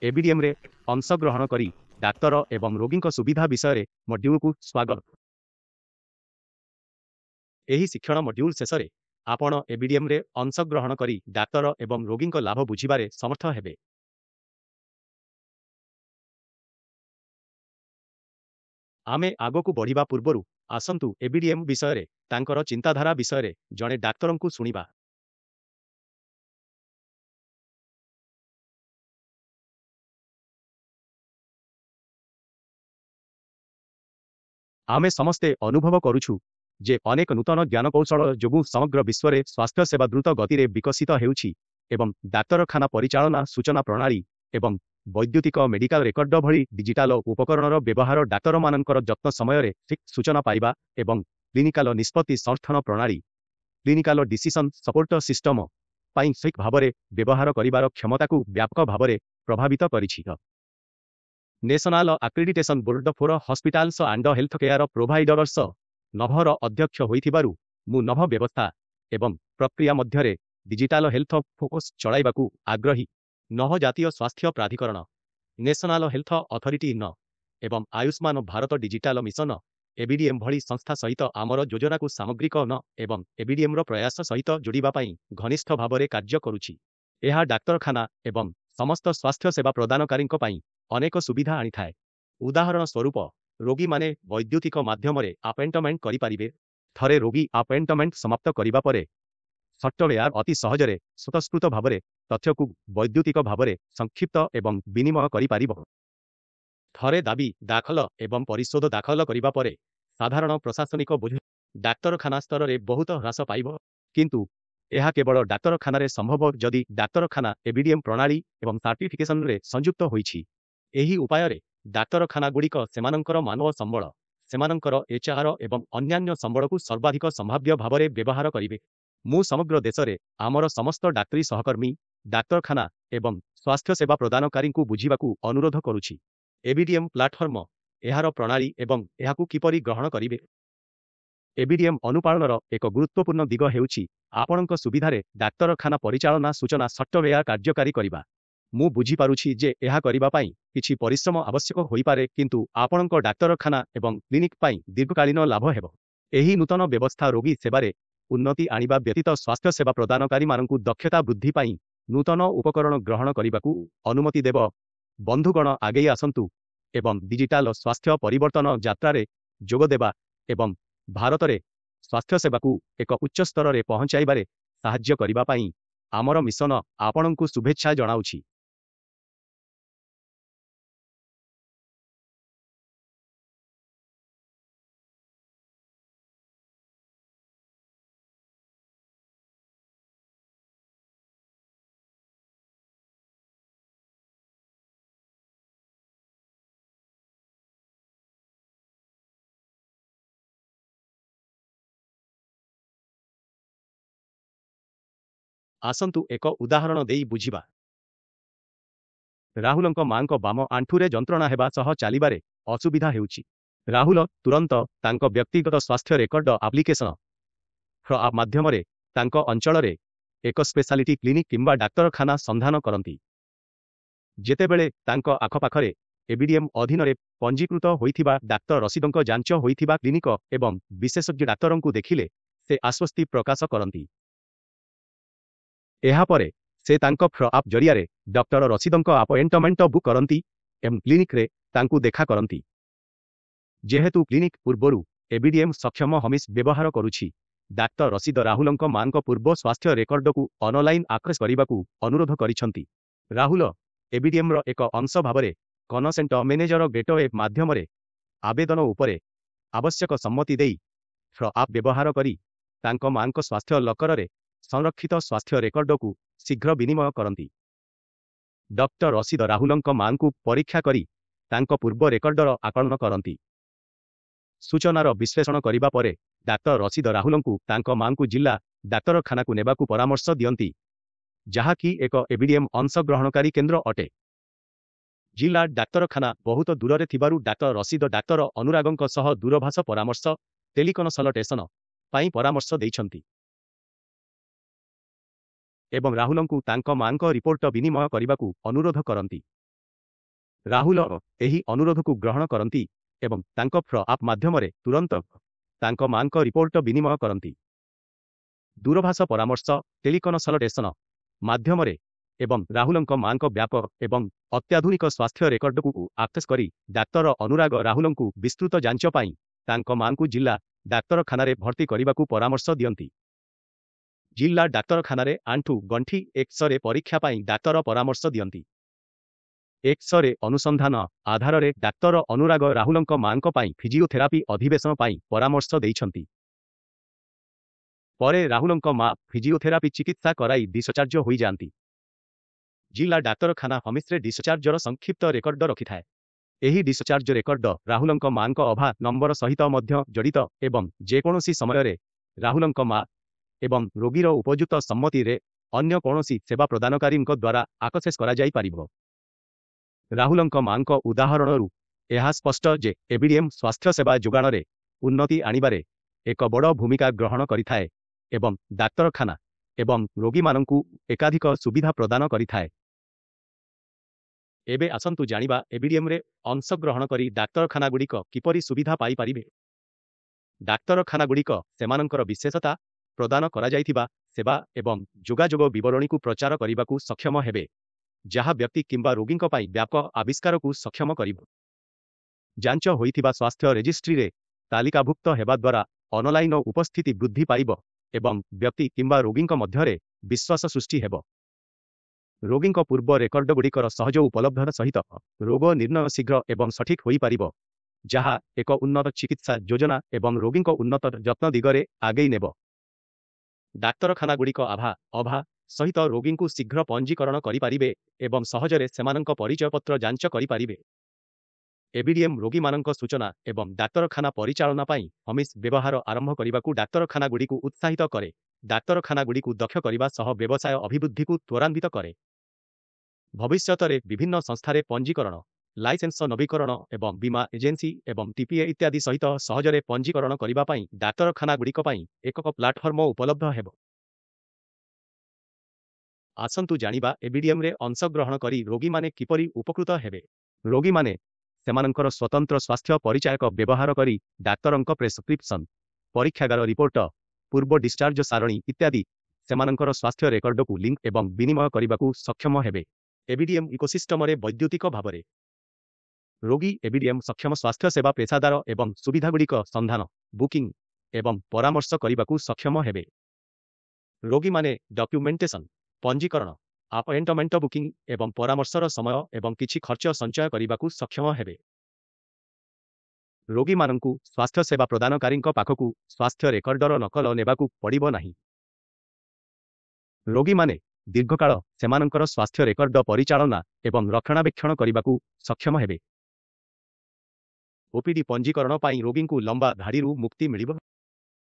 ABDM रे अंशग्रहण करी doctor एवं रोगी सुविधा विषय मॉड्यूल को स्वागत। एही शिक्षण मॉड्यूल शेष में आपण एबीडीएम रे अंशग्रहण करी डाक्तर एवं रोगी लाभ बुझिबारे समर्थ हेबे। आमे आगो को बढ़िबा पूर्वरु आसंतु एबीडीएम विषय रे तांकर चिंताधारा विषय रे जणे डाक्तरन को सुनिबा। आमे समस्ते अनुभव करूछु जे अनेक नूतन ज्ञानकौशल जोगु समग्र विश्व में स्वास्थ्य सेवा द्रुत गति में विकसित हेउछि एवं डाक्तरखाना परिचालना सूचना प्रणाली एवं वैद्युतिक मेडिकल रेकर्ड भली डिजिटाल उपकरणर व्यवहार डाक्तर मानकर जत्न समय ठीक सूचना पाइबा एवं क्लिनिकाल निष्पत्ति समर्थन प्रणाली क्लिनिकाल डिसिजन सपोर्ट सिस्टम पाई ठीक भाव में व्यवहार करिबार क्षमता को व्यापक भाव में प्रभावित करिछि। National accreditation board for hospitals and health care providers नभर अध्यक्ष होइथिबारु मु नभ व्यवस्था एवं प्रक्रिया मध्यरे डिजिटल हेल्थ फोकस चलाइबाकू आग्रही। नभ जातीय स्वास्थ्य प्राधिकरण नेशनल हेल्थ अथॉरिटी न एवं Ayushman Bharat digital mission ABDM भली संस्था सहित आमर योजना को सामग्रिक न एवं एबीडीएम रो प्रयास सहित जोड़िबा पई घनिष्ठ भाव में कार्य करुछि। यह डाक्तरखाना एवं समस्त स्वास्थ्य सेवा प्रदानकारी अनेक सुविधा आनी थाए। उदाहरण स्वरूप रोगी माने वैद्युतिक माध्यम अपॉइंटमेंट करिपारिबे। थरे रोगी अपॉइंटमेंट समाप्त करिबा परे सॉफ्टवेयर अति सहजरे स्वतःस्फूर्त भाव में तथ्य को वैद्युतिक भाव में संक्षिप्त एवं विनिमय करिपारिबो। थरे दाबी दाखल एवं परिशोध दाखल करिबा परे साधारण प्रशासनिक बोझ डाक्तरखाना स्तर में बहुत ह्रास पाइब। किंतु यह केवल डाक्तरखाना रे संभव जदि डाक्तरखाना एबीडीएम प्रणाली एवं सर्टिफिकेशन रे संयुक्त होइछि। एही उपाय रे डाक्तरखाना गुड़िक सेमानंकर मानव संबल सेमानंकर एचआर एवं अन्यान्य संबल को सर्वाधिक संभाव्य भाव में व्यवहार करिवे। मु समग्र देश में आमर समस्त डाक्तरी सहकर्मी डाक्तरखाना एवं स्वास्थ्य सेवा प्रदानकारी को बुझिबाकू अनुरोध करुछि। एबीडीएम प्लाटफर्म एहार प्रणाली एवं एहाकू किपरि ग्रहण करिवे। एबीडीएम अनुपालनर एक गुरुत्वपूर्ण दिग हेउछि आपणक सुविधारे डाक्तरखाना परिचालना सूचना सॉफ्टवेयर कार्यकारी करिबा। मु बुझी पारुछि जे एहा करिबा पई किछि परिश्रम आवश्यक होई पारे, किंतु आपणक डाक्तरखाना एवं क्लिनिक पई दीर्घकालीन लाभ हेबो। एही नूतन व्यवस्था रोगी सेवारे उन्नति आनिबा व्यतीत स्वास्थ्य सेवा प्रदानकारी मानकू दक्षता वृद्धि पई नूतन उपकरण ग्रहण करिबाकू अनुमति देव। बंधुगण आगे आसंतु एवं डिजिटल स्वास्थ्य परिवर्तन यात्रा रे जोग देबा एवं भारत रे स्वास्थ्य सेवा को एक उच्च स्तर रे पहुंचाइबारे साहाय्य करिबा पई आमर मिशन आपणंकु शुभेच्छा जणाउछि। आसंतु एक उदाहरण देई बुझिबा। राहुलंक मांक बाम आंठुरे जंत्रणा हेबा सह चालिबारे असुविधा हेउछि। राहुल तुरंत तांक व्यक्तिगत स्वास्थ्य रेकर्ड एप्लिकेशन आप माध्यम रे तांक अंचल रे एक स्पेशालिटी क्लिनिक किंबा डाक्तरखाना संधान करंती। जेतेबेले तांक आखपाखरे एबीडीएम अधीन रे पंजीकृत होइथिबा डाक्तर रसीदंक जांच होइथिबा क्लिनिक एवं विशेषज्ञ डाक्तरंकु देखिले से आश्वस्ति प्रकाश करंती। एहा परे से तांक आप जरिया रे डॉक्टर रसीदंक अपॉइंटमेंट बुक करंती एवं क्लिनिक रे तांकु देखा करंती। जेहेतु क्लिनिक पूर्वरु एबीडीएम सक्षम हमिस व्यवहार करुछि, डाक्तर रसीद राहुलंक मानक पूर्व स्वास्थ्य रेकर्ड को ऑनलाइन एक्सेस करिबाकू अनुरोध करिसंती। राहुल एबीडीएम रो एक अंश भावरे कनसेंट मैनेजर गेटवे माध्यम रे आवेदन उपरे आवश्यक सम्मति देई आप व्यवहार करी तांक मानक स्वास्थ्य लकर रे संरक्षित स्वास्थ्य रेकर्ड को शीघ्र विनिमय करंती। डॉक्टर रसीद राहुलंक मानकू परीक्षा करी तांक पूर्व रेकर्डर आकलन करंती। सूचनार विश्लेषण करिबा परे डाक्टर रसीद राहुलंकू तांक मानकू जिला डाक्तरखाना को नेबाकू परामर्श दियंती, जहा कि एक एबीडीएम अंश ग्रहणकारी केंद्र अटे। जिला डाक्तरखाना बहुत दूर रे थिबारु डाक्टर रसीद डाक्तर अनुरागंक सह दूरभाष परामर्श टेलीकनसल्टेशन पाई परामर्श देइछंती एवं राहुलंकू तांक मानक रिपोर्ट विनिमय करिबाकू अनुरोध करंती। ରାହୁଲ ଏହି ଅନୁରୋଧକୁ ଗ୍ରହଣ କରନ୍ତି ଏବଂ ତାଙ୍କ ଫ୍ର ଆପ୍ ମାଧ୍ୟମରେ ତୁରନ୍ତ ତାଙ୍କ ମାଙ୍କ ରିପୋର୍ଟ ବିନିମୟ କରନ୍ତି। ଦୂରଭାଷ ପରାମର୍ଶ ଟେଲିକନସଲଟେସନ ମାଧ୍ୟମରେ ଏବଂ ରାହୁଲଙ୍କ ମାଙ୍କ ବ୍ୟାପ ଏବଂ ଅତ୍ୟାଧୁନିକ ସ୍ୱାସ୍ଥ୍ୟ ରେକର୍ଡକୁ ଆକ୍ସେସ୍ କରି ଡାକ୍ତର ଅନୁରାଗ ରାହୁଲଙ୍କୁ ବିସ୍ତୃତ ଯାଞ୍ଚ ପାଇଁ ତାଙ୍କ ମାଙ୍କୁ ଜିଲ୍ଲା ଡାକ୍ତରଖାନାରେ ଭର୍ତ୍ତି କରିବାକୁ ପରାମର୍ଶ ଦିଅନ୍ତି। ଜିଲ୍ଲା ଡାକ୍ତରଖାନାରେ ଆଣ୍ଠୁ ଗଣ୍ଠି ଏକ୍ସରେ ପରୀକ୍ଷା ପାଇଁ ଡାକ୍ତର ପରାମର୍ଶ ଦିଅନ୍ତି। ଏକ୍ସରେ ଅନୁସନ୍ଧାନ ଆଧାରରେ ଡାକ୍ତର ଅନୁରାଗ ରାହୁଲଙ୍କ ମାଙ୍କ ପାଇଁ ଫିଜିଓଥେରାପି ଅଧିବେଶନ ପାଇଁ ପରାମର୍ଶ ଦେଇଛନ୍ତି। ପରେ ରାହୁଲଙ୍କ ମା ଫିଜିଓଥେରାପି ଚିକିତ୍ସା କରାଇ ଡିସଚାର୍ଜ ହୋଇଯାଆନ୍ତି। ଜିଲ୍ଲା ଡାକ୍ତରଖାନା ହମିସ୍ରେ ଡିସଚାର୍ଜର ସଂକ୍ଷିପ୍ତ ରେକର୍ଡ ରଖିଥାଏ। ଏହି ଡିସଚାର୍ଜ ରେକର୍ଡ ରାହୁଲଙ୍କ ମାଙ୍କ ଅଭା ନମ୍ବର ସହିତ ମଧ୍ୟ ଜଡ଼ିତ ଏବଂ ଯେକୌଣସି ସମୟରେ ରାହୁଲଙ୍କ ମା ଏବଂ ରୋଗୀର ଉପଯୁକ୍ତ ସମ୍ମତିରେ ଅନ୍ୟ କୌଣସି ସେବା ପ୍ରଦାନକାରୀଙ୍କ ଦ୍ୱାରା ଆକ୍ସେସ୍ କରାଯାଇପାରିବ। ରାହୁଲଙ୍କ ମାଙ୍କ ଉଦାହରଣରୁ ଏହା ସ୍ପଷ୍ଟ ଯେ ଏବିଡିଏମ୍ ସ୍ୱାସ୍ଥ୍ୟସେବା ଯୋଗାଣରେ ଉନ୍ନତି ଆଣିବାରେ ଏକ ବଡ଼ ଭୂମିକା ଗ୍ରହଣ କରିଥାଏ ଏବଂ ଡାକ୍ତରଖାନା ଏବଂ ରୋଗୀମାନଙ୍କୁ ଏକାଧିକ ସୁବିଧା ପ୍ରଦାନ କରିଥାଏ। ଏବେ ଆସନ୍ତୁ ଜାଣିବା ଏବିଡିଏମ୍ରେ ଅଂଶଗ୍ରହଣ କରି ଡାକ୍ତରଖାନାଗୁଡ଼ିକ କିପରି ସୁବିଧା ପାଇପାରିବେ। ଡାକ୍ତରଖାନାଗୁଡ଼ିକ ସେମାନଙ୍କର ବିଶେଷତା, ପ୍ରଦାନ କରାଯାଇଥିବା ସେବା ଏବଂ ଯୋଗାଯୋଗ ବିବରଣୀକୁ ପ୍ରଚାର କରିବାକୁ ସକ୍ଷମ ହେବେ, ଯାହା ବ୍ୟକ୍ତି କିମ୍ବା ରୋଗୀଙ୍କ ପାଇଁ ବ୍ୟାପକ ଆବିଷ୍କାରକୁ ସକ୍ଷମ କରିବ। ଯାଞ୍ଚ ହୋଇଥିବା ସ୍ୱାସ୍ଥ୍ୟ ରେଜିଷ୍ଟ୍ରିରେ ତାଲିକାଭୁକ୍ତ ହେବା ଦ୍ୱାରା ଅନଲାଇନ ଉପସ୍ଥିତି ବୃଦ୍ଧି ପାଇବ ଏବଂ ବ୍ୟକ୍ତି କିମ୍ବା ରୋଗୀଙ୍କ ମଧ୍ୟରେ ବିଶ୍ୱାସ ସୃଷ୍ଟି ହେବ। ରୋଗୀଙ୍କ ପୂର୍ବ ରେକର୍ଡଗୁଡ଼ିକର ସହଜ ଉପଲବ୍ଧତା ସହିତ ରୋଗ ନିର୍ଣ୍ଣୟ ଶୀଘ୍ର ଏବଂ ସଠିକ୍ ହୋଇପାରିବ, ଯାହା ଏକ ଉନ୍ନତ ଚିକିତ୍ସା ଯୋଜନା ଏବଂ ରୋଗୀଙ୍କ ଉନ୍ନତ ଯତ୍ନ ଦିଗରେ ଆଗେଇ ନେବ। ଡାକ୍ତରଖାନାଗୁଡ଼ିକ ଅଭା ସହିତ ରୋଗୀଙ୍କୁ ଶୀଘ୍ର ପଞ୍ଜୀକରଣ କରିପାରିବେ ଏବଂ ସହଜରେ ସେମାନଙ୍କ ପରିଚୟପତ୍ର ଯାଞ୍ଚ କରିପାରିବେ। ଏବିଡିଏମ୍ ରୋଗୀମାନଙ୍କ ସୂଚନା ଏବଂ ଡାକ୍ତରଖାନା ପରିଚାଳନା ପାଇଁ ହମିସ୍ ବ୍ୟବହାର ଆରମ୍ଭ କରିବାକୁ ଡାକ୍ତରଖାନାଗୁଡ଼ିକୁ ଉତ୍ସାହିତ କରେ, ଡାକ୍ତରଖାନାଗୁଡ଼ିକୁ ଦକ୍ଷ କରିବା ସହ ବ୍ୟବସାୟ ଅଭିବୃଦ୍ଧିକୁ ତ୍ୱରାନ୍ୱିତ କରେ। ଭବିଷ୍ୟତରେ ବିଭିନ୍ନ ସଂସ୍ଥାରେ ପଞ୍ଜୀକରଣ, ଲାଇସେନ୍ସ ନବୀକରଣ ଏବଂ ବୀମା ଏଜେନ୍ସି ଏବଂ ଟିପିଏ ଇତ୍ୟାଦି ସହିତ ସହଜରେ ପଞ୍ଜୀକରଣ କରିବା ପାଇଁ ଡାକ୍ତରଖାନାଗୁଡ଼ିକ ପାଇଁ ଏକକ ପ୍ଲାଟଫର୍ମ ଉପଲବ୍ଧ ହେବ। ଆସନ୍ତୁ ଜାଣିବା ଏବିଡିଏମ୍ରେ ଅଂଶଗ୍ରହଣ କରି ରୋଗୀମାନେ କିପରି ଉପକୃତ ହେବେ। ରୋଗୀମାନେ ସେମାନଙ୍କର ସ୍ୱତନ୍ତ୍ର ସ୍ୱାସ୍ଥ୍ୟ ପରିଚାୟକ ବ୍ୟବହାର କରି ଡାକ୍ତରଙ୍କ ପ୍ରେସ୍କ୍ରିପ୍ସନ, ପରୀକ୍ଷାଗାର ରିପୋର୍ଟ, ପୂର୍ବ ଡିସଚାର୍ଜ ସାରଣୀ ଇତ୍ୟାଦି ସେମାନଙ୍କର ସ୍ୱାସ୍ଥ୍ୟ ରେକର୍ଡକୁ ଲିଙ୍କ ଏବଂ ବିନିମୟ କରିବାକୁ ସକ୍ଷମ ହେବେ। ଏବିଡିଏମ୍ ଇକୋସିଷ୍ଟମରେ ବୈଦ୍ୟୁତିକ ଭାବରେ ରୋଗୀ ଏବିଡିଏମ୍ ସକ୍ଷମ ସ୍ୱାସ୍ଥ୍ୟସେବା ପେସାଦାର ଏବଂ ସୁବିଧାଗୁଡ଼ିକ ସନ୍ଧାନ, ବୁକିଂ ଏବଂ ପରାମର୍ଶ କରିବାକୁ ସକ୍ଷମ ହେବେ। ରୋଗୀମାନେ ଡକ୍ୟୁମେଣ୍ଟେସନ, ପଞ୍ଜୀକରଣ, ଆପଏଣ୍ଟମେଣ୍ଟ ବୁକିଂ ଏବଂ ପରାମର୍ଶର ସମୟ ଏବଂ କିଛି ଖର୍ଚ୍ଚ ସଞ୍ଚୟ କରିବାକୁ ସକ୍ଷମ ହେବେ। ରୋଗୀମାନଙ୍କୁ ସ୍ୱାସ୍ଥ୍ୟସେବା ପ୍ରଦାନକାରୀଙ୍କ ପାଖକୁ ସ୍ୱାସ୍ଥ୍ୟ ରେକର୍ଡର ନକଲ ନେବାକୁ ପଡ଼ିବ ନାହିଁ। ରୋଗୀମାନେ ଦୀର୍ଘକାଳ ସେମାନଙ୍କର ସ୍ୱାସ୍ଥ୍ୟ ରେକର୍ଡ ପରିଚାଳନା ଏବଂ ରକ୍ଷଣାବେକ୍ଷଣ କରିବାକୁ ସକ୍ଷମ ହେବେ। ଓପିଡି ପଞ୍ଜୀକରଣ ପାଇଁ ରୋଗୀଙ୍କୁ ଲମ୍ବା ଧାଡ଼ିରୁ ମୁକ୍ତି ମିଳିବ।